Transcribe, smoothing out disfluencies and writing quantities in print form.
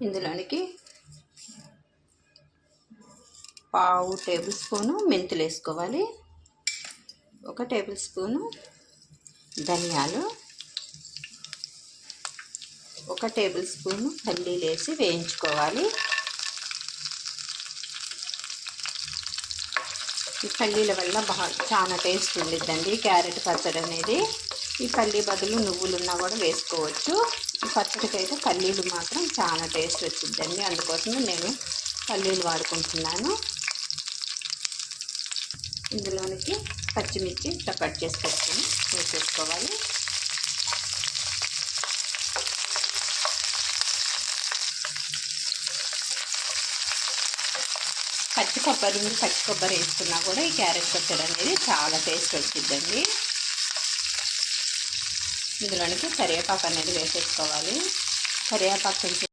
ఇందులోనికి పావు table spoon మెంతులు వేసుకోవాలి, 1 టేబుల్ స్పూను ధనియాలు, 1 టేబుల్ స్పూను పల్లీలు వేసి వేయించుకోవాలి. ఈ పల్లీల వల్ల చాలా టేస్ట్ ఉండిద్దండి క్యారెట్ పచ్చడి అనేది. ఈ పల్లీ బదులు నువ్వులు ఉన్నా కూడా వేసుకోవచ్చు. ఈ పచ్చడికి అయితే పల్లీలు మాత్రం చాలా టేస్ట్ వచ్చిద్దండి, అందుకోసమే నేను పల్లీలు వాడుకుంటున్నాను. ఇందులోనికి పచ్చిమిర్చి ఇట్లా కట్ చేసి పెట్టుకొని వేసేసుకోవాలి. పచ్చి కొబ్బరి వేసుకున్నా కూడా ఈ క్యారెట్ పచ్చడి అనేది చాలా టేస్ట్ వచ్చిద్దండి. ఇందులోనికి కరివేపాకు అనేది వేసేసుకోవాలి. కరివేపాకు కొంచెం